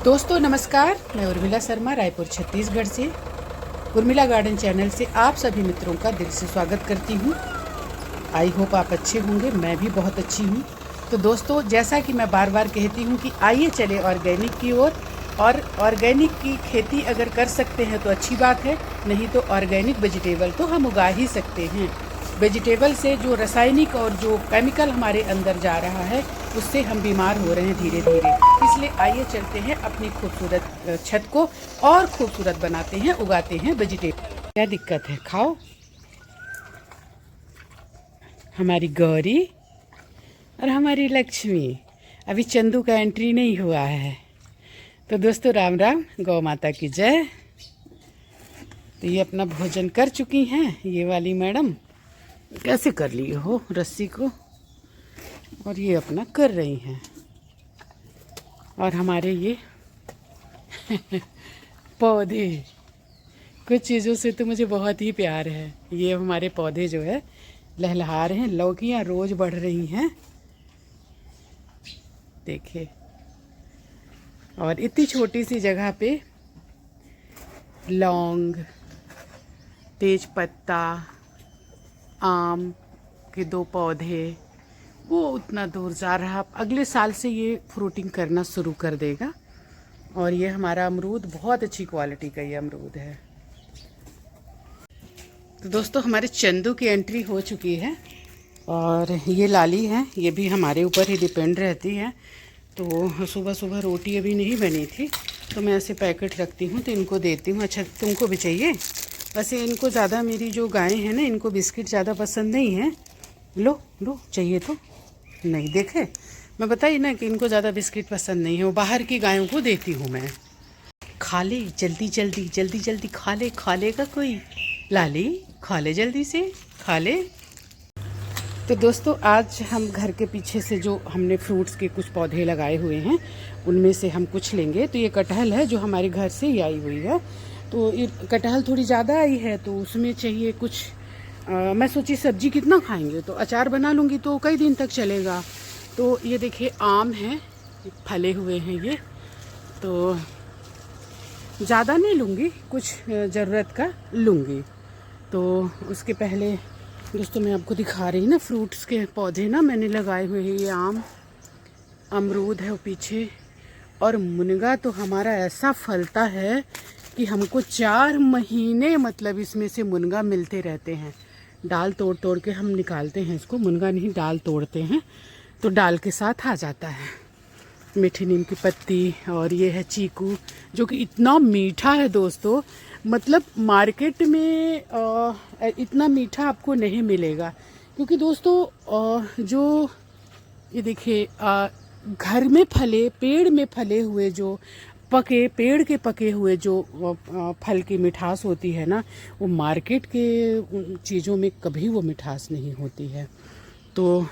दोस्तों नमस्कार, मैं उर्मिला शर्मा रायपुर छत्तीसगढ़ से उर्मिला गार्डन चैनल से आप सभी मित्रों का दिल से स्वागत करती हूँ। आई होप आप अच्छे होंगे, मैं भी बहुत अच्छी हूँ। तो दोस्तों, जैसा कि मैं बार बार कहती हूँ कि आइए चले ऑर्गेनिक की ओर। और ऑर्गेनिक की खेती अगर कर सकते हैं तो अच्छी बात है, नहीं तो ऑर्गेनिक वेजिटेबल तो हम उगा ही सकते हैं। वेजिटेबल से जो रासायनिक और जो केमिकल हमारे अंदर जा रहा है उससे हम बीमार हो रहे हैं धीरे धीरे। इसलिए आइए चलते हैं अपनी खूबसूरत छत को और खूबसूरत बनाते हैं, उगाते हैं वेजिटेबल। क्या दिक्कत है, खाओ। हमारी गौरी और हमारी लक्ष्मी। अभी चंदू का एंट्री नहीं हुआ है। तो दोस्तों राम राम, गौ माता की जय। तो ये अपना भोजन कर चुकी हैं, ये वाली मैडम कैसे कर ली हो रस्सी को, और ये अपना कर रही हैं। और हमारे ये पौधे, कुछ चीज़ों से तो मुझे बहुत ही प्यार है। ये हमारे पौधे जो है लहलहा रहे हैं, लौकियाँ रोज़ बढ़ रही हैं, देखिए। और इतनी छोटी सी जगह पे लौंग, तेज पत्ता, आम के 2 पौधे, वो उतना दूर जा रहा। अगले साल से ये फ्रूटिंग करना शुरू कर देगा। और ये हमारा अमरूद बहुत अच्छी क्वालिटी का ये अमरूद है। तो दोस्तों हमारे चंदू की एंट्री हो चुकी है। और ये लाली है, ये भी हमारे ऊपर ही डिपेंड रहती है। तो सुबह सुबह रोटी अभी नहीं बनी थी तो मैं ऐसे पैकेट रखती हूँ तो इनको देती हूँ। अच्छा तुमको भी चाहिए? वैसे इनको ज़्यादा, मेरी जो गायें हैं ना, इनको बिस्किट ज़्यादा पसंद नहीं है। लो लो, चाहिए तो नहीं। देखे, मैं बताई ना कि इनको ज़्यादा बिस्किट पसंद नहीं है, वो बाहर की गायों को देती हूँ मैं। खा ले जल्दी जल्दी जल्दी जल्दी, खा लेगा कोई? लाली खा ले जल्दी से, खा ले। तो दोस्तों आज हम घर के पीछे से जो हमने फ्रूट्स के कुछ पौधे लगाए हुए हैं उनमें से हम कुछ लेंगे। तो ये कटहल है जो हमारे घर से ही आई हुई है। तो ये कटहल थोड़ी ज़्यादा आई है तो उसमें चाहिए कुछ। मैं सोची सब्जी कितना खाएंगे, तो अचार बना लूँगी तो कई दिन तक चलेगा। तो ये देखिए आम हैं, फले हुए हैं ये। तो ज़्यादा नहीं लूँगी, कुछ ज़रूरत का लूँगी। तो उसके पहले दोस्तों मैं आपको दिखा रही ना फ्रूट्स के पौधे ना मैंने लगाए हुए हैं। ये आम, अमरूद है वो पीछे, और मुनगा तो हमारा ऐसा फलता है कि हमको 4 महीने मतलब इसमें से मुनगा मिलते रहते हैं। डाल तोड़ तोड़ के हम निकालते हैं इसको, मुनगा नहीं डाल तोड़ते हैं तो डाल के साथ आ जाता है। मीठी नीम की पत्ती, और ये है चीकू जो कि इतना मीठा है दोस्तों, मतलब मार्केट में इतना मीठा आपको नहीं मिलेगा। क्योंकि दोस्तों जो ये देखिए घर में फले, पेड़ में फले हुए जो पके, पेड़ के पके हुए जो फल की मिठास होती है ना, वो मार्केट के चीज़ों में कभी वो मिठास नहीं होती है। तो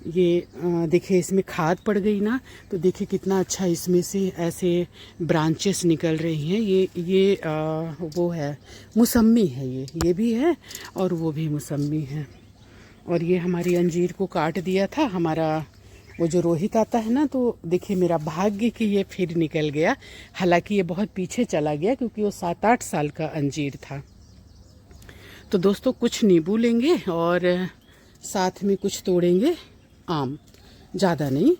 ये देखिए इसमें खाद पड़ गई ना, तो देखिए कितना अच्छा इसमें से ऐसे ब्रांचेस निकल रही हैं। ये वो है मौसम्मी है, ये भी है और वो भी मौसम्मी है। और ये हमारी अंजीर को काट दिया था हमारा वो जो रोहित आता है ना, तो देखिए मेरा भाग्य कि ये फिर निकल गया। हालांकि ये बहुत पीछे चला गया क्योंकि वो 7-8 साल का अंजीर था। तो दोस्तों कुछ नींबू लेंगे और साथ में कुछ तोड़ेंगे आम, ज़्यादा नहीं,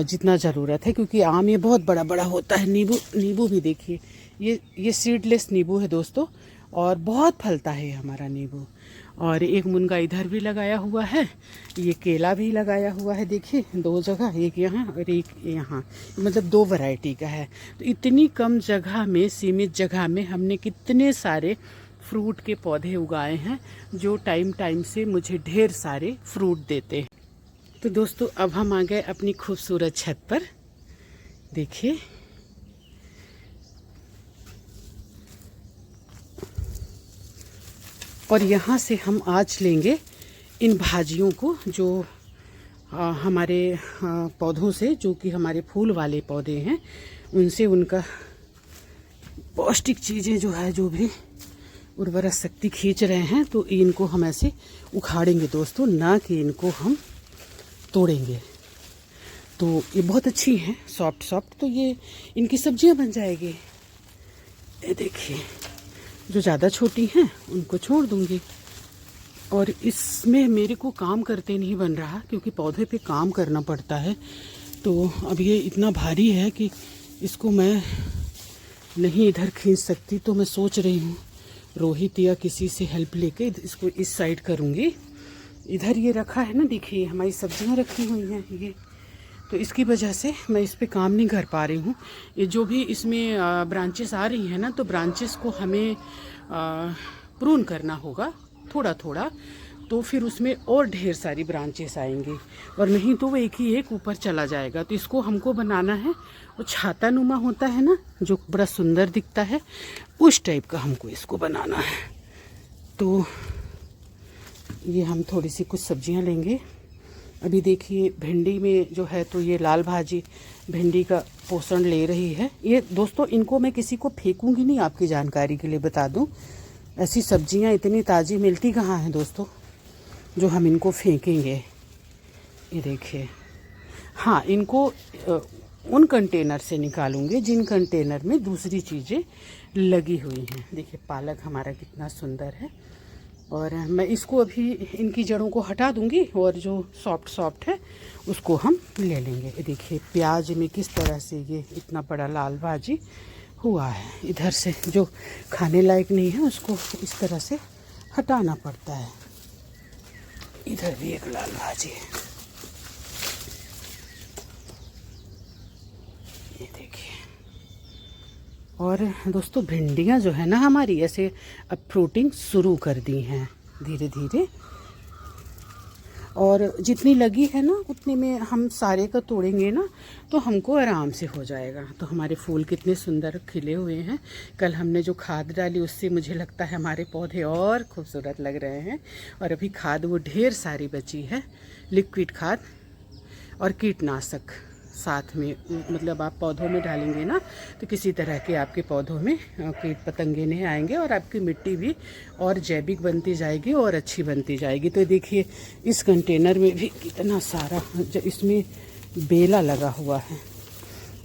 जितना ज़रूरत है, क्योंकि आम ये बहुत बड़ा बड़ा होता है। नींबू भी देखिए, ये सीडलेस नींबू है दोस्तों, और बहुत फलता है हमारा नींबू। और एक मुनगा इधर भी लगाया हुआ है, ये केला भी लगाया हुआ है, देखिए 2 जगह, एक यहाँ और एक यहाँ, मतलब 2 वैरायटी का है। तो इतनी कम जगह में, सीमित जगह में हमने कितने सारे फ्रूट के पौधे उगाए हैं जो टाइम टाइम से मुझे ढेर सारे फ्रूट देते हैं। तो दोस्तों अब हम आ गए अपनी खूबसूरत छत पर, देखिए। और यहाँ से हम आज लेंगे इन भाजियों को जो हमारे पौधों से, जो कि हमारे फूल वाले पौधे हैं, उनसे उनका पौष्टिक चीज़ें जो है, जो भी उर्वरक शक्ति खींच रहे हैं, तो इनको हम ऐसे उखाड़ेंगे दोस्तों, ना कि इनको हम तोड़ेंगे। तो ये बहुत अच्छी हैं, सॉफ्ट सॉफ्ट। तो ये इनकी सब्जियां बन जाएगी। ये देखिए, जो ज़्यादा छोटी हैं उनको छोड़ दूँगी। और इसमें मेरे को काम करते नहीं बन रहा, क्योंकि पौधे पे काम करना पड़ता है। तो अब ये इतना भारी है कि इसको मैं नहीं इधर खींच सकती। तो मैं सोच रही हूँ रोहित या किसी से हेल्प लेके इसको इस साइड करूँगी। इधर ये रखा है ना, देखिए हमारी सब्जियाँ रखी हुई हैं ये, तो इसकी वजह से मैं इस पे काम नहीं कर पा रही हूँ। ये जो भी इसमें ब्रांचेस आ रही हैं ना, तो ब्रांचेस को हमें प्रून करना होगा थोड़ा थोड़ा, तो फिर उसमें और ढेर सारी ब्रांचेस आएंगी, और नहीं तो वो एक ही एक ऊपर चला जाएगा। तो इसको हमको बनाना है, वो छाता नुमा होता है ना, जो बड़ा सुंदर दिखता है, उस टाइप का हमको इसको बनाना है। तो ये हम थोड़ी सी कुछ सब्जियां लेंगे। अभी देखिए भिंडी में जो है, तो ये लाल भाजी भिंडी का पोषण ले रही है। ये दोस्तों, इनको मैं किसी को फेंकूंगी नहीं, आपकी जानकारी के लिए बता दूं। ऐसी सब्जियां इतनी ताज़ी मिलती कहाँ हैं दोस्तों, जो हम इनको फेंकेंगे। ये देखिए, हाँ, इनको उन कंटेनर से निकालूंगे जिन कंटेनर में दूसरी चीज़ें लगी हुई हैं। देखिए पालक हमारा कितना सुंदर है, और मैं इसको अभी इनकी जड़ों को हटा दूंगी, और जो सॉफ्ट सॉफ्ट है उसको हम ले लेंगे। ये देखिए प्याज में किस तरह से ये इतना बड़ा लाल भाजी हुआ है। इधर से जो खाने लायक नहीं है उसको इस तरह से हटाना पड़ता है। इधर भी एक लाल भाजी है, ये देखिए। और दोस्तों भिंडियाँ जो है ना हमारी, ऐसे अब फ्रूटिंग शुरू कर दी हैं धीरे धीरे, और जितनी लगी है ना उतने में हम सारे का तोड़ेंगे ना, तो हमको आराम से हो जाएगा। तो हमारे फूल कितने सुंदर खिले हुए हैं। कल हमने जो खाद डाली उससे मुझे लगता है हमारे पौधे और खूबसूरत लग रहे हैं। और अभी खाद वो ढेर सारी बची है, लिक्विड खाद और कीटनाशक साथ में। मतलब आप पौधों में डालेंगे ना, तो किसी तरह के आपके पौधों में कीट पतंगे नहीं आएंगे, और आपकी मिट्टी भी और जैविक बनती जाएगी और अच्छी बनती जाएगी। तो देखिए इस कंटेनर में भी कितना सारा इसमें बेला लगा हुआ है।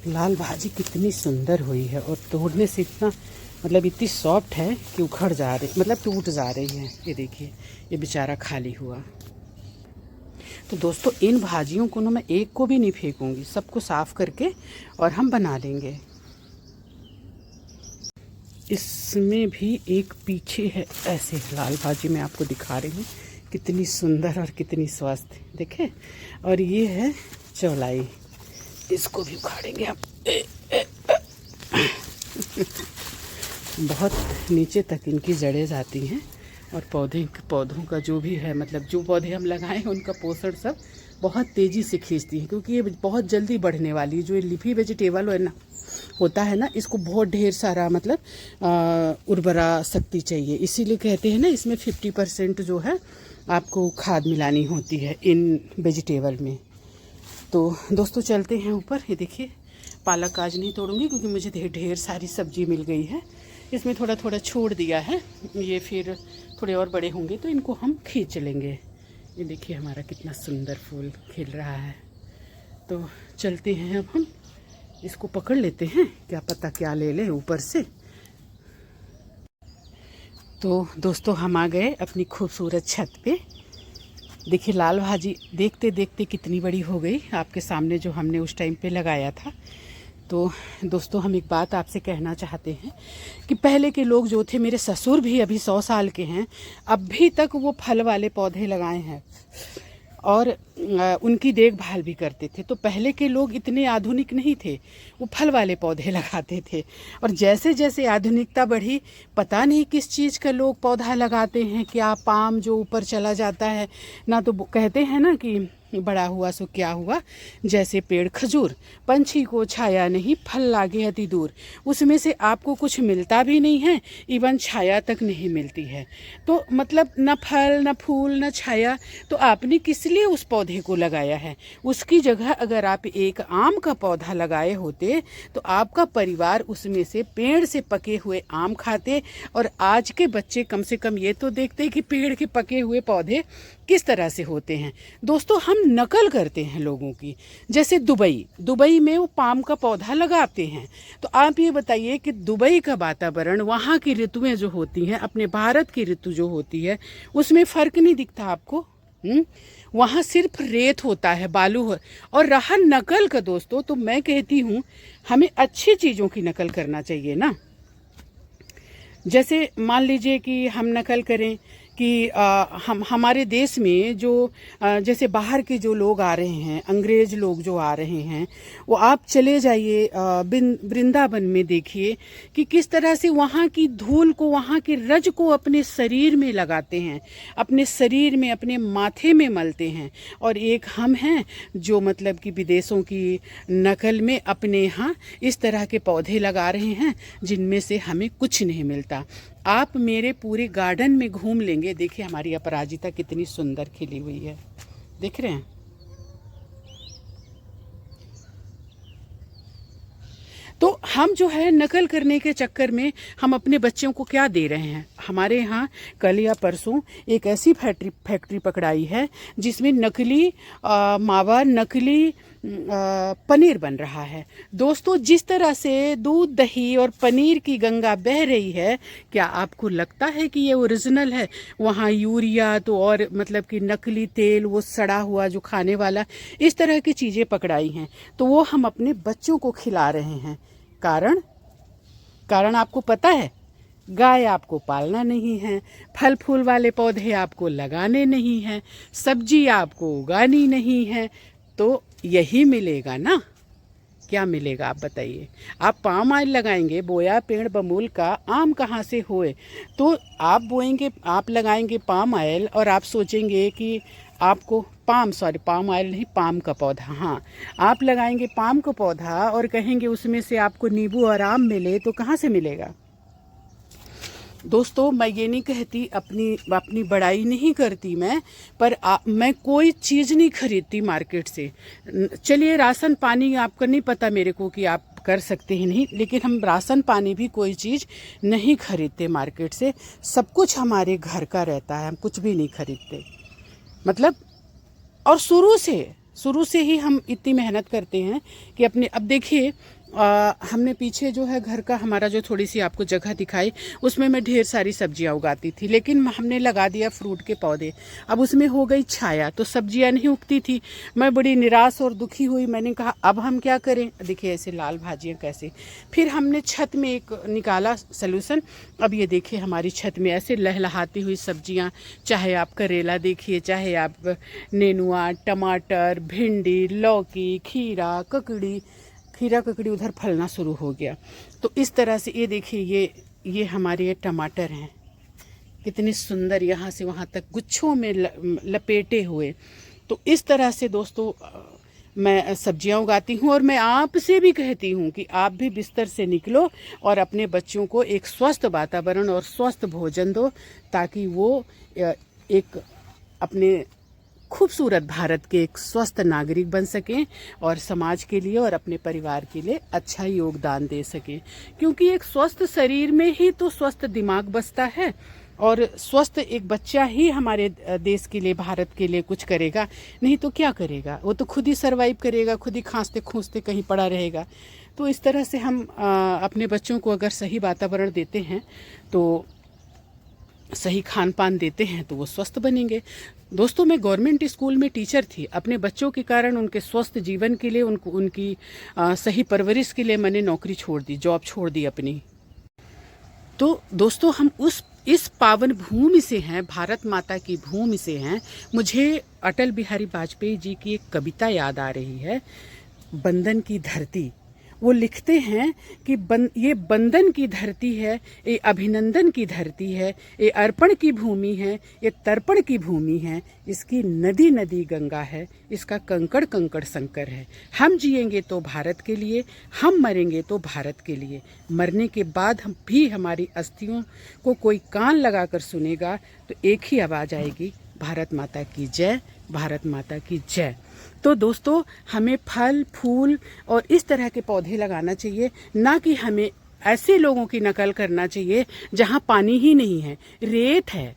लाल भाजी कितनी सुंदर हुई है, और तोड़ने से इतना मतलब इतनी सॉफ्ट है कि उखड़ जा रही, मतलब टूट जा रही है। ये देखिए ये बेचारा खाली हुआ। तो दोस्तों इन भाजियों को ना मैं एक को भी नहीं फेंकूंगी, सबको साफ करके और हम बना लेंगे। इसमें भी एक पीछे है ऐसे लाल भाजी, मैं आपको दिखा रही हूँ कितनी सुंदर और कितनी स्वस्थ, देखे। और ये है चौलाई, इसको भी उखाड़ेंगे आप। बहुत नीचे तक इनकी जड़ें जाती हैं, और पौधों का जो भी है, मतलब जो पौधे हम लगाए हैं उनका पोषण सब बहुत तेज़ी से खींचती है, क्योंकि ये बहुत जल्दी बढ़ने वाली है। जो ये लीफी वेजिटेबल है ना, होता है ना, इसको बहुत ढेर सारा मतलब उर्वरा शक्ति चाहिए। इसीलिए कहते हैं ना इसमें 50% जो है आपको खाद मिलानी होती है इन वेजिटेबल में। तो दोस्तों चलते हैं ऊपर। ये देखिए पालक आज नहीं तोड़ूंगी, क्योंकि मुझे ढेर सारी सब्जी मिल गई है। इसमें थोड़ा थोड़ा छोड़ दिया है, ये फिर थोड़े और बड़े होंगे तो इनको हम खींच लेंगे। ये देखिए हमारा कितना सुंदर फूल खिल रहा है। तो चलते हैं, अब हम इसको पकड़ लेते हैं, क्या पता क्या ले लें ऊपर से। तो दोस्तों हम आ गए अपनी खूबसूरत छत पे। देखिए लाल भाजी देखते देखते कितनी बड़ी हो गई, आपके सामने जो हमने उस टाइम पे लगाया था। तो दोस्तों हम एक बात आपसे कहना चाहते हैं कि पहले के लोग जो थे, मेरे ससुर भी अभी 100 साल के हैं, अभी तक वो फल वाले पौधे लगाए हैं और उनकी देखभाल भी करते थे। तो पहले के लोग इतने आधुनिक नहीं थे, वो फल वाले पौधे लगाते थे। और जैसे जैसे आधुनिकता बढ़ी, पता नहीं किस चीज़ का लोग पौधा लगाते हैं, क्या पाम जो ऊपर चला जाता है ना, तो कहते हैं ना कि बड़ा हुआ सो क्या हुआ, जैसे पेड़ खजूर, पंछी को छाया नहीं, फल लागे अति दूर। उसमें से आपको कुछ मिलता भी नहीं है, इवन छाया तक नहीं मिलती है। तो मतलब न फल न फूल न छाया, तो आपने किस लिए उस पौधे को लगाया है? उसकी जगह अगर आप एक आम का पौधा लगाए होते तो आपका परिवार उसमें से पेड़ से पके हुए आम खाते। और आज के बच्चे कम से कम ये तो देखते कि पेड़ के पके हुए पौधे किस तरह से होते हैं। दोस्तों हम नकल करते हैं लोगों की। जैसे दुबई में वो पाम का पौधा लगाते हैं। तो आप ये बताइए कि दुबई का वातावरण, वहाँ की ऋतुएं जो होती हैं, अपने भारत की ऋतु जो होती है, उसमें फ़र्क नहीं दिखता आपको? वहाँ सिर्फ रेत होता है, बालू हो। और रहा नकल का दोस्तों, तो मैं कहती हूँ हमें अच्छी चीज़ों की नकल करना चाहिए ना। जैसे मान लीजिए कि हम नकल करें कि हम हमारे देश में जो जैसे बाहर के जो लोग आ रहे हैं, अंग्रेज लोग जो आ रहे हैं, वो आप चले जाइए वृंदावन में, देखिए कि किस तरह से वहाँ की धूल को, वहाँ की रज को अपने शरीर में लगाते हैं, अपने शरीर में, अपने माथे में मलते हैं। और एक हम हैं जो मतलब कि विदेशों की नकल में अपने यहाँ इस तरह के पौधे लगा रहे हैं जिनमें से हमें कुछ नहीं मिलता। आप मेरे पूरे गार्डन में घूम लेंगे, देखिए हमारी अपराजिता कितनी सुंदर खिली हुई है, देख रहे हैं। तो हम जो है नकल करने के चक्कर में हम अपने बच्चों को क्या दे रहे हैं। हमारे यहाँ कल या परसों एक ऐसी फैक्ट्री पकड़ाई है जिसमें नकली मावा, नकली पनीर बन रहा है। दोस्तों, जिस तरह से दूध, दही और पनीर की गंगा बह रही है, क्या आपको लगता है कि ये ओरिजिनल है? वहाँ यूरिया तो और मतलब कि नकली तेल, वो सड़ा हुआ जो खाने वाला, इस तरह की चीज़ें पकड़ाई हैं, तो वो हम अपने बच्चों को खिला रहे हैं। कारण आपको पता है, गाय आपको पालना नहीं है, फल फूल वाले पौधे आपको लगाने नहीं हैं, सब्जी आपको उगानी नहीं है, तो यही मिलेगा ना। क्या मिलेगा आप बताइए? आप पाम ऑयल लगाएंगे, बोया पेड़ बमूल का, आम कहाँ से होए? तो आप बोएंगे, आप लगाएंगे पाम ऑयल और आप सोचेंगे कि आपको पाम ऑयल नहीं, पाम का पौधा, हाँ, आप लगाएंगे पाम का पौधा और कहेंगे उसमें से आपको नींबू और आम मिले, तो कहाँ से मिलेगा? दोस्तों, मैं ये नहीं कहती, अपनी बड़ाई नहीं करती मैं, पर मैं कोई चीज़ नहीं खरीदती मार्केट से। चलिए, राशन पानी आपका नहीं पता मेरे को कि आप कर सकते हैं नहीं, लेकिन हम राशन पानी भी कोई चीज़ नहीं खरीदते मार्केट से। सब कुछ हमारे घर का रहता है, हम कुछ भी नहीं खरीदते। मतलब, और शुरू से ही हम इतनी मेहनत करते हैं कि अपने, अब देखिए हमने पीछे जो है घर का हमारा जो थोड़ी सी आपको जगह दिखाई, उसमें मैं ढेर सारी सब्जियां उगाती थी, लेकिन हमने लगा दिया फ्रूट के पौधे। अब उसमें हो गई छाया, तो सब्जियां नहीं उगती थी। मैं बड़ी निराश और दुखी हुई। मैंने कहा अब हम क्या करें? देखिए ऐसे लाल भाजियां कैसे। फिर हमने छत में एक निकाला सलूशन। अब ये देखिए हमारी छत में ऐसे लहलहाती हुई सब्जियाँ, चाहे आप करेला देखिए, चाहे आप नेनुआ, टमाटर, भिंडी, लौकी, खीरा ककड़ी उधर फलना शुरू हो गया। तो इस तरह से ये देखिए, ये हमारे टमाटर हैं, कितने सुंदर, यहाँ से वहाँ तक गुच्छों में लपेटे हुए। तो इस तरह से दोस्तों मैं सब्जियां उगाती हूँ। और मैं आपसे भी कहती हूँ कि आप भी बिस्तर से निकलो और अपने बच्चों को एक स्वस्थ वातावरण और स्वस्थ भोजन दो, ताकि वो एक अपने खूबसूरत भारत के एक स्वस्थ नागरिक बन सकें और समाज के लिए और अपने परिवार के लिए अच्छा योगदान दे सकें। क्योंकि एक स्वस्थ शरीर में ही तो स्वस्थ दिमाग बसता है, और स्वस्थ एक बच्चा ही हमारे देश के लिए, भारत के लिए कुछ करेगा। नहीं तो क्या करेगा? वो तो खुद ही सरवाइव करेगा, खुद ही खांसते खूंसते कहीं पड़ा रहेगा। तो इस तरह से हम अपने बच्चों को अगर सही वातावरण देते हैं, तो सही खान पान देते हैं, तो वो स्वस्थ बनेंगे। दोस्तों, मैं गवर्नमेंट स्कूल में टीचर थी। अपने बच्चों के कारण, उनके स्वस्थ जीवन के लिए, उनकी सही परवरिश के लिए मैंने नौकरी छोड़ दी, जॉब छोड़ दी अपनी। तो दोस्तों, हम इस पावन भूमि से हैं, भारत माता की भूमि से हैं। मुझे अटल बिहारी वाजपेयी जी की एक कविता याद आ रही है, बंधन की धरती। वो लिखते हैं कि ये बंधन की धरती है, ये अभिनंदन की धरती है, ये अर्पण की भूमि है, ये तर्पण की भूमि है, इसकी नदी नदी गंगा है, इसका कंकड़ कंकड़ शंकर है। हम जिएंगे तो भारत के लिए, हम मरेंगे तो भारत के लिए। मरने के बाद हम भी हमारी अस्थियों को कोई कान लगाकर सुनेगा तो एक ही आवाज़ आएगी, भारत माता की जय, भारत माता की जय। तो दोस्तों, हमें फल फूल और इस तरह के पौधे लगाना चाहिए, ना कि हमें ऐसे लोगों की नकल करना चाहिए जहाँ पानी ही नहीं है, रेत है।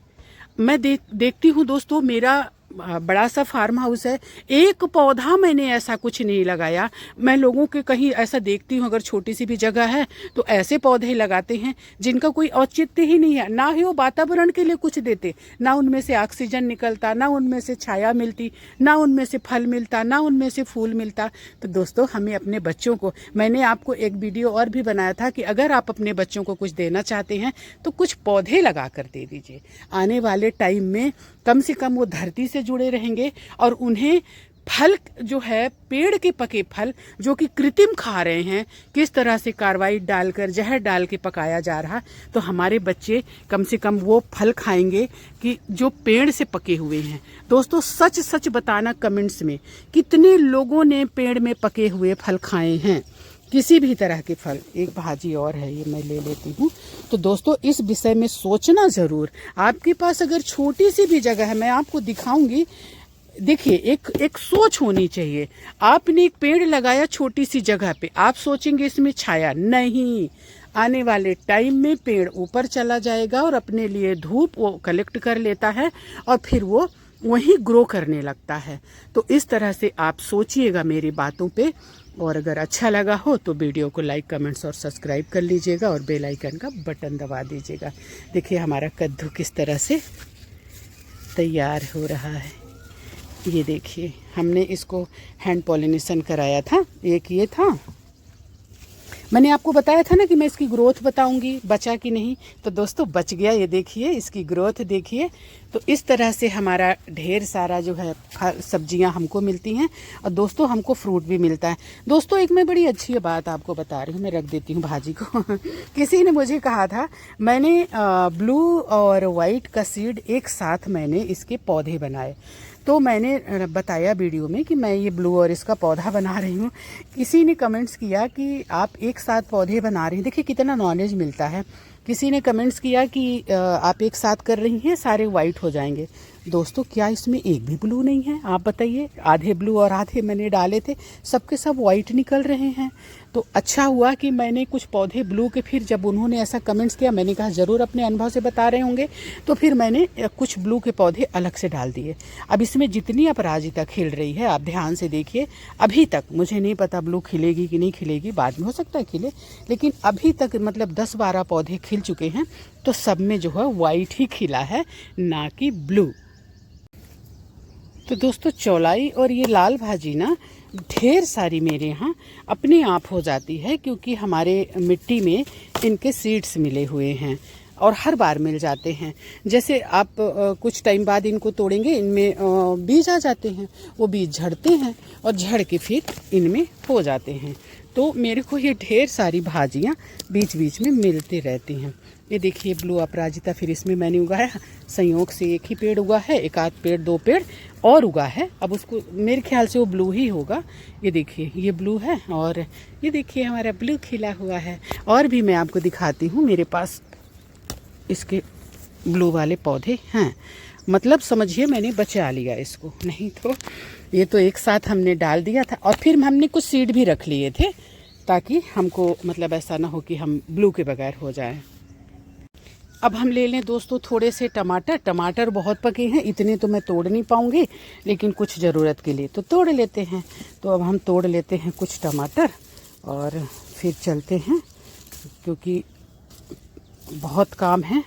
मैं देखती हूँ दोस्तों, मेरा बड़ा सा फार्म हाउस है, एक पौधा मैंने ऐसा कुछ नहीं लगाया। मैं लोगों के कहीं ऐसा देखती हूँ, अगर छोटी सी भी जगह है तो ऐसे पौधे लगाते हैं जिनका कोई औचित्य ही नहीं है, ना ही वो वातावरण के लिए कुछ देते, ना उनमें से ऑक्सीजन निकलता, ना उनमें से छाया मिलती, ना उनमें से फल मिलता, ना उनमें से फूल मिलता। तो दोस्तों, हमें अपने बच्चों को, मैंने आपको एक वीडियो और भी बनाया था कि अगर आप अपने बच्चों को कुछ देना चाहते हैं तो कुछ पौधे लगा कर दे दीजिए। आने वाले टाइम में कम से कम वो धरती से जुड़े रहेंगे और उन्हें फल जो है, पेड़ के पके फल जो कि कृत्रिम खा रहे हैं, किस तरह से कार्बाइड डालकर, जहर डाल के पकाया जा रहा, तो हमारे बच्चे कम से कम वो फल खाएंगे कि जो पेड़ से पके हुए हैं। दोस्तों, सच सच बताना कमेंट्स में, कितने लोगों ने पेड़ में पके हुए फल खाए हैं, किसी भी तरह के फल। एक भाजी और है, ये मैं ले लेती हूँ। तो दोस्तों, इस विषय में सोचना ज़रूर। आपके पास अगर छोटी सी भी जगह है, मैं आपको दिखाऊंगी, देखिए, एक सोच होनी चाहिए। आपने एक पेड़ लगाया छोटी सी जगह पे, आप सोचेंगे इसमें छाया नहीं, आने वाले टाइम में पेड़ ऊपर चला जाएगा और अपने लिए धूप वो कलेक्ट कर लेता है और फिर वो वहीं ग्रो करने लगता है। तो इस तरह से आप सोचिएगा मेरी बातों पे, और अगर अच्छा लगा हो तो वीडियो को लाइक, कमेंट्स और सब्सक्राइब कर लीजिएगा और बेल आइकन का बटन दबा दीजिएगा। देखिए हमारा कद्दू किस तरह से तैयार हो रहा है। ये देखिए, हमने इसको हैंड पॉलिनेशन कराया था। एक ये था, मैंने आपको बताया था ना कि मैं इसकी ग्रोथ बताऊंगी, बचा कि नहीं, तो दोस्तों बच गया। ये देखिए, इसकी ग्रोथ देखिए। तो इस तरह से हमारा ढेर सारा जो है सब्जियां हमको मिलती हैं और दोस्तों हमको फ्रूट भी मिलता है। दोस्तों, एक मैं बड़ी अच्छी बात आपको बता रही हूँ, मैं रख देती हूँ भाजी को। किसी ने मुझे कहा था, मैंने ब्लू और वाइट का सीड एक साथ मैंने इसके पौधे बनाए, तो मैंने बताया वीडियो में कि मैं ये ब्लू और इसका पौधा बना रही हूँ। किसी ने कमेंट्स किया कि आप एक साथ पौधे बना रही हैं, देखिए कितना नॉलेज मिलता है। किसी ने कमेंट्स किया कि आप एक साथ कर रही हैं, सारे वाइट हो जाएंगे। दोस्तों, क्या इसमें एक भी ब्लू नहीं है? आप बताइए। आधे ब्लू और आधे मैंने डाले थे, सबके सब वाइट निकल रहे हैं। तो अच्छा हुआ कि मैंने कुछ पौधे ब्लू के, फिर जब उन्होंने ऐसा कमेंट्स किया, मैंने कहा ज़रूर अपने अनुभव से बता रहे होंगे, तो फिर मैंने कुछ ब्लू के पौधे अलग से डाल दिए। अब इसमें जितनी अपराजिता खिल रही है, आप ध्यान से देखिए, अभी तक मुझे नहीं पता ब्लू खिलेगी कि नहीं खिलेगी, बाद में हो सकता है खिले, लेकिन अभी तक मतलब 10-12 पौधे खिल चुके हैं, तो सब में जो है वाइट ही खिला है, ना कि ब्लू। तो दोस्तों, चौलाई और ये लाल भाजी ना ढेर सारी मेरे यहाँ अपने आप हो जाती है, क्योंकि हमारे मिट्टी में इनके सीड्स मिले हुए हैं और हर बार मिल जाते हैं। जैसे आप कुछ टाइम बाद इनको तोड़ेंगे, इनमें बीज आ जाते हैं, वो बीज झड़ते हैं और झड़ के फिर इनमें हो जाते हैं। तो मेरे को ये ढेर सारी भाजियाँ बीच बीच में मिलती रहती हैं। ये देखिए, ब्लू अपराजिता फिर इसमें मैंने उगाया, संयोग से एक ही पेड़ उगा है, एक आध पेड़, 2 पेड़ और उगा है। अब उसको मेरे ख्याल से वो ब्लू ही होगा। ये देखिए, ये ब्लू है और ये देखिए हमारा ब्लू खिला हुआ है। और भी मैं आपको दिखाती हूँ, मेरे पास इसके ब्लू वाले पौधे हैं। मतलब समझिए मैंने बचा लिया इसको, नहीं तो ये तो एक साथ हमने डाल दिया था। और फिर हमने कुछ सीड भी रख लिए थे, ताकि हमको मतलब ऐसा ना हो कि हम ब्लू के बगैर हो जाए। अब हम ले लें दोस्तों थोड़े से टमाटर। टमाटर बहुत पके हैं, इतने तो मैं तोड़ नहीं पाऊँगी, लेकिन कुछ ज़रूरत के लिए तो तोड़ लेते हैं। तो अब हम तोड़ लेते हैं कुछ टमाटर और फिर चलते हैं, क्योंकि बहुत काम है।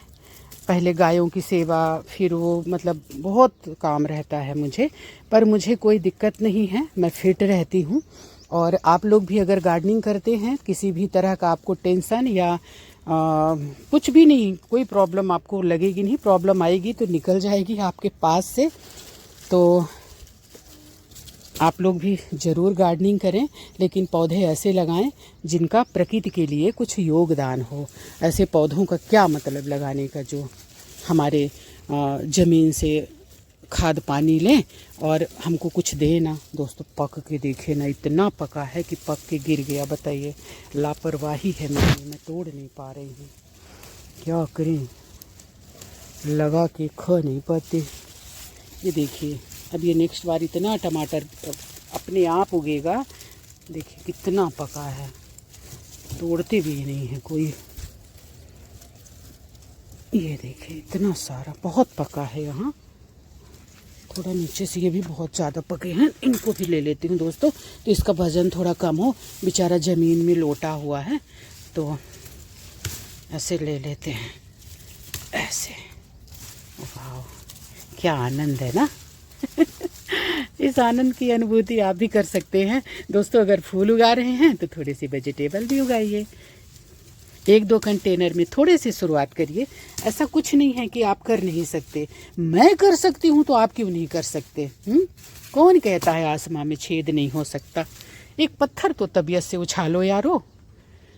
पहले गायों की सेवा, फिर वो मतलब बहुत काम रहता है मुझे, पर मुझे कोई दिक्कत नहीं है, मैं फिट रहती हूँ। और आप लोग भी अगर गार्डनिंग करते हैं, किसी भी तरह का आपको टेंशन या कुछ भी नहीं, कोई प्रॉब्लम आपको लगेगी नहीं, प्रॉब्लम आएगी तो निकल जाएगी आपके पास से। तो आप लोग भी ज़रूर गार्डनिंग करें, लेकिन पौधे ऐसे लगाएं जिनका प्रकृति के लिए कुछ योगदान हो। ऐसे पौधों का क्या मतलब लगाने का जो हमारे ज़मीन से खाद पानी लें और हमको कुछ दे ना। दोस्तों, पक के देखे ना, इतना पका है कि पक के गिर गया। बताइए, लापरवाही है मेरी, मैं तोड़ नहीं पा रही हूँ, क्या करें, लगा के खा नहीं पाते। ये देखिए, अब ये नेक्स्ट बार इतना टमाटर अपने आप उगेगा। देखिए कितना पका है, तोड़ते भी नहीं है कोई। ये देखिए इतना सारा, बहुत पका है यहाँ। थोड़ा नीचे से, ये भी बहुत ज़्यादा पके हैं, इनको भी ले लेती हूँ दोस्तों, तो इसका वज़न थोड़ा कम हो, बेचारा ज़मीन में लोटा हुआ है, तो ऐसे ले लेते हैं, ऐसे। वाह, क्या आनंद है ना। इस आनंद की अनुभूति आप भी कर सकते हैं दोस्तों। अगर फूल उगा रहे हैं तो थोड़ी सी वेजिटेबल भी उगाइए, 1-2 कंटेनर में थोड़े से शुरुआत करिए। ऐसा कुछ नहीं है कि आप कर नहीं सकते, मैं कर सकती हूँ तो आप क्यों नहीं कर सकते? कौन कहता है आसमां में छेद नहीं हो सकता? एक पत्थर तो तबीयत से उछालो यारो।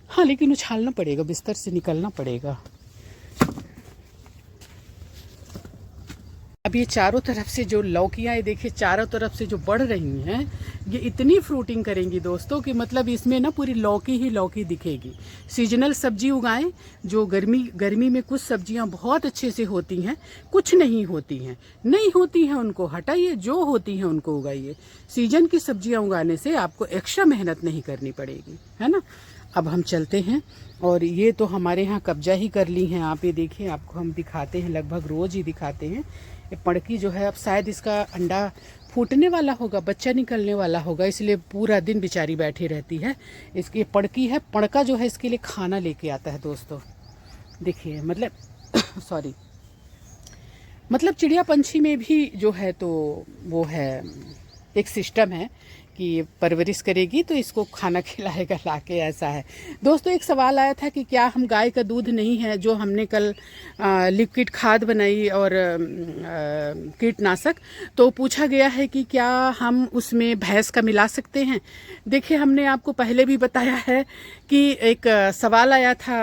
हाँ, लेकिन उछालना पड़ेगा, बिस्तर से निकलना पड़ेगा। अब ये चारों तरफ से जो लौकियाँ, देखिए चारों तरफ से जो बढ़ रही हैं, ये इतनी फ्रूटिंग करेंगी दोस्तों कि मतलब इसमें ना पूरी लौकी ही लौकी दिखेगी। सीजनल सब्जी उगाएं, जो गर्मी में कुछ सब्जियां बहुत अच्छे से होती हैं, कुछ नहीं होती हैं उनको हटाइए, जो होती हैं उनको उगाइए। सीजन की सब्जियां उगाने से आपको एक्स्ट्रा मेहनत नहीं करनी पड़ेगी, है ना। अब हम चलते हैं, और ये तो हमारे यहाँ कब्जा ही कर ली हैं। आप ये देखिए, आपको हम दिखाते हैं, लगभग रोज़ ही दिखाते हैं। ये पड़की जो है, अब शायद इसका अंडा फूटने वाला होगा, बच्चा निकलने वाला होगा, इसलिए पूरा दिन बेचारी बैठी रहती है। इसकी पड़की है, पड़का जो है इसके लिए खाना लेके आता है दोस्तों। देखिए मतलब सॉरी, मतलब चिड़िया पंछी में भी जो है तो वो है, एक सिस्टम है कि परवरिश करेगी तो इसको खाना खिलाएगा लाके, ऐसा है दोस्तों। एक सवाल आया था कि क्या हम गाय का दूध नहीं है, जो हमने कल लिक्विड खाद बनाई और कीटनाशक, तो पूछा गया है कि क्या हम उसमें भैंस का मिला सकते हैं। देखिए, हमने आपको पहले भी बताया है कि एक सवाल आया था,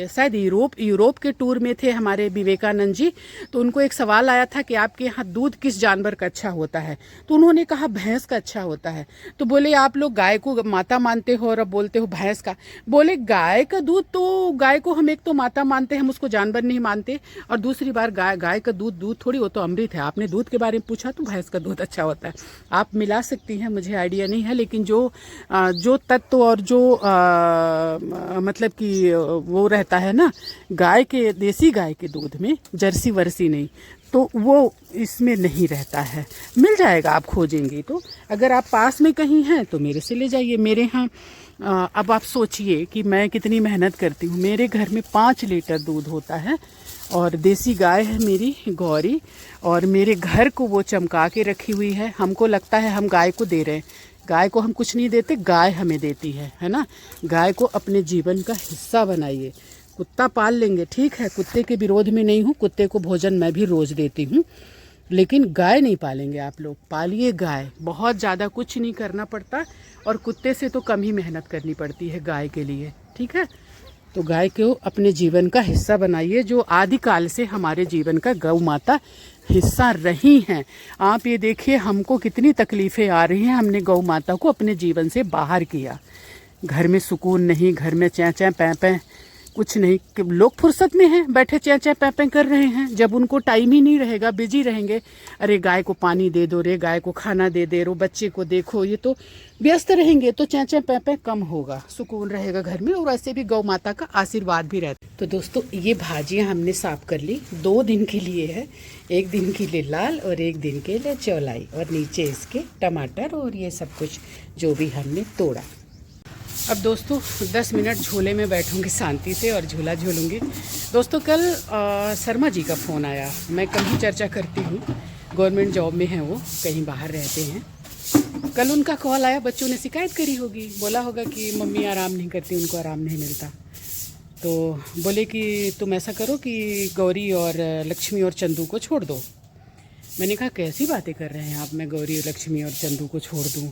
शायद यूरोप के टूर में थे हमारे विवेकानंद जी, तो उनको एक सवाल आया था कि आपके यहाँ दूध किस जानवर का अच्छा होता है, तो उन्होंने कहा भैंस का अच्छा होता है। तो बोले आप लोग गाय को माता मानते हो और अब बोलते हो भैंस का। बोले गाय का दूध, तो गाय को हम एक तो माता मानते हैं, हम उसको जानवर नहीं मानते, और दूसरी बार गाय का दूध थोड़ी, वो तो अमृत है। आपने दूध के बारे में पूछा तो भैंस का दूध अच्छा होता है। आप मिला सकती हैं, मुझे आइडिया नहीं है, लेकिन जो तत्व और जो मतलब कि वो रहता है ना गाय के, देसी गाय के दूध में, जर्सी वर्सी नहीं, तो वो इसमें नहीं रहता है। मिल जाएगा, आप खोजेंगे तो। अगर आप पास में कहीं हैं तो मेरे से ले जाइए। मेरे यहाँ अब आप सोचिए कि मैं कितनी मेहनत करती हूँ। मेरे घर में 5 लीटर दूध होता है, और देसी गाय है मेरी गौरी, और मेरे घर को वो चमका के रखी हुई है। हमको लगता है हम गाय को दे रहे हैं, गाय को हम कुछ नहीं देते, गाय हमें देती है ना। गाय को अपने जीवन का हिस्सा बनाइए। कुत्ता पाल लेंगे, ठीक है, कुत्ते के विरोध में नहीं हूँ, कुत्ते को भोजन मैं भी रोज़ देती हूँ, लेकिन गाय नहीं पालेंगे आप लोग। पालिए गाय, बहुत ज़्यादा कुछ नहीं करना पड़ता, और कुत्ते से तो कम ही मेहनत करनी पड़ती है गाय के लिए, ठीक है। तो गाय को अपने जीवन का हिस्सा बनाइए, जो आदिकाल से हमारे जीवन का गौ माता हिस्सा रही हैं। आप ये देखिए, हमको कितनी तकलीफ़ें आ रही हैं, हमने गौ माता को अपने जीवन से बाहर किया। घर में सुकून नहीं, घर में चैं चैं पैं पैं, कुछ नहीं। लोग फुर्सत में हैं, बैठे चैं चैं पैं पैं कर रहे हैं। जब उनको टाइम ही नहीं रहेगा, बिजी रहेंगे, अरे गाय को पानी दे दो रे, गाय को खाना दे दे रो, बच्चे को देखो, ये तो व्यस्त रहेंगे, तो चैं चैं पैं पैं कम होगा, सुकून रहेगा घर में, और ऐसे भी गौ माता का आशीर्वाद भी रहता है। तो दोस्तों, ये भाजियाँ हमने साफ कर ली, 2 दिन के लिए है, 1 दिन के लिए लाल और 1 दिन के लिए चौलाई, और नीचे इसके टमाटर और ये सब कुछ जो भी हमने तोड़ा। अब दोस्तों 10 मिनट झूले में बैठूंगी शांति से और झूला झूलूंगी। दोस्तों कल शर्मा जी का फ़ोन आया, मैं कल ही चर्चा करती हूँ, गवर्नमेंट जॉब में हैं वो, कहीं बाहर रहते हैं। कल उनका कॉल आया, बच्चों ने शिकायत करी होगी, बोला होगा कि मम्मी आराम नहीं करती, उनको आराम नहीं मिलता। तो बोले कि तुम ऐसा करो कि गौरी और लक्ष्मी और चंदू को छोड़ दो। मैंने कहा कैसी बातें कर रहे हैं आप, मैं गौरी और लक्ष्मी और चंदू को छोड़ दूँ,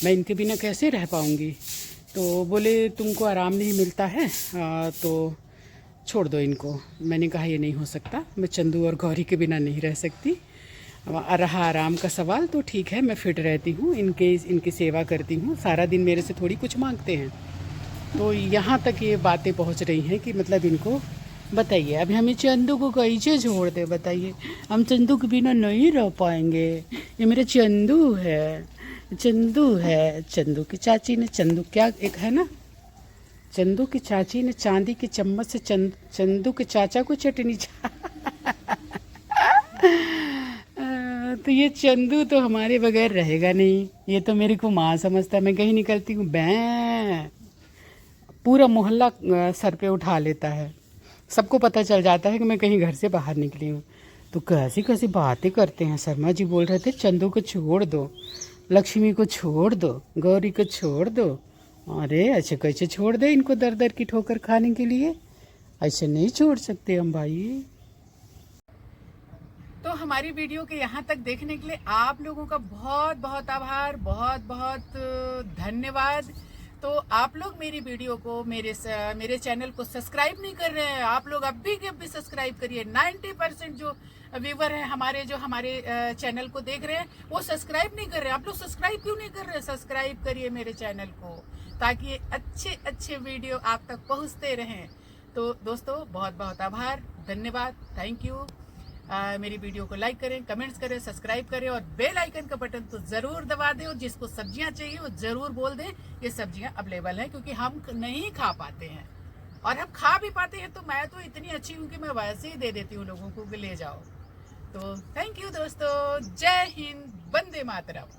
मैं इनके बिना कैसे रह पाऊँगी। तो बोले तुमको आराम नहीं मिलता है तो छोड़ दो इनको। मैंने कहा ये नहीं हो सकता, मैं चंदू और गौरी के बिना नहीं रह सकती। रहा आराम का सवाल तो ठीक है, मैं फिट रहती हूँ, इनकी सेवा करती हूँ, सारा दिन मेरे से थोड़ी कुछ मांगते हैं। तो यहाँ तक ये बातें पहुँच रही हैं कि मतलब इनको बताइए, अभी हमें चंदू को कैसे छोड़ दे, बताइए, हम चंदू के बिना नहीं रह पाएंगे। ये मेरा चंदू है, चंदू है। चंदू की चाची ने, चंदू क्या एक है ना, चंदू की चाची ने चांदी की चम्मच से चंदू के चाचा को चटनी तो ये चंदू तो हमारे बगैर रहेगा नहीं, ये तो मेरे को माँ समझता है। मैं कहीं निकलती हूँ बैं, पूरा मोहल्ला सर पे उठा लेता है, सबको पता चल जाता है कि मैं कहीं घर से बाहर निकली हूँ। तो कैसी कैसी बातें करते हैं। शर्मा जी बोल रहे थे चंदू को छोड़ दो, लक्ष्मी को छोड़ दो, गौरी को छोड़ दो। अरे ऐसे कैसे छोड़ दे इनको दर दर की ठोकर खाने के लिए? ऐसे नहीं छोड़ सकते हम भाई। तो हमारी वीडियो के यहाँ तक देखने के लिए आप लोगों का बहुत बहुत आभार, बहुत बहुत धन्यवाद। तो आप लोग मेरी वीडियो को, मेरे चैनल को सब्सक्राइब नहीं कर रहे हैं, आप लोग अभी के अभी सब्सक्राइब करिए। 90% जो व्यूवर हैं हमारे, जो हमारे चैनल को देख रहे हैं, वो सब्सक्राइब नहीं कर रहे हैं। आप लोग सब्सक्राइब क्यों नहीं कर रहे हैं? सब्सक्राइब करिए मेरे चैनल को, ताकि अच्छे अच्छे वीडियो आप तक पहुँचते रहें। तो दोस्तों बहुत बहुत आभार, धन्यवाद, थैंक यू। मेरी वीडियो को लाइक करें, कमेंट्स करें, सब्सक्राइब करें और बेल आइकन का बटन तो ज़रूर दबा दें। और जिसको सब्जियां चाहिए वो ज़रूर बोल दें, ये सब्जियां अवेलेबल हैं, क्योंकि हम नहीं खा पाते हैं। और हम खा भी पाते हैं तो मैं तो इतनी अच्छी हूँ कि मैं वैसे ही दे देती हूँ लोगों को कि ले जाओ। तो थैंक यू दोस्तों, जय हिंद, वंदे मातरम।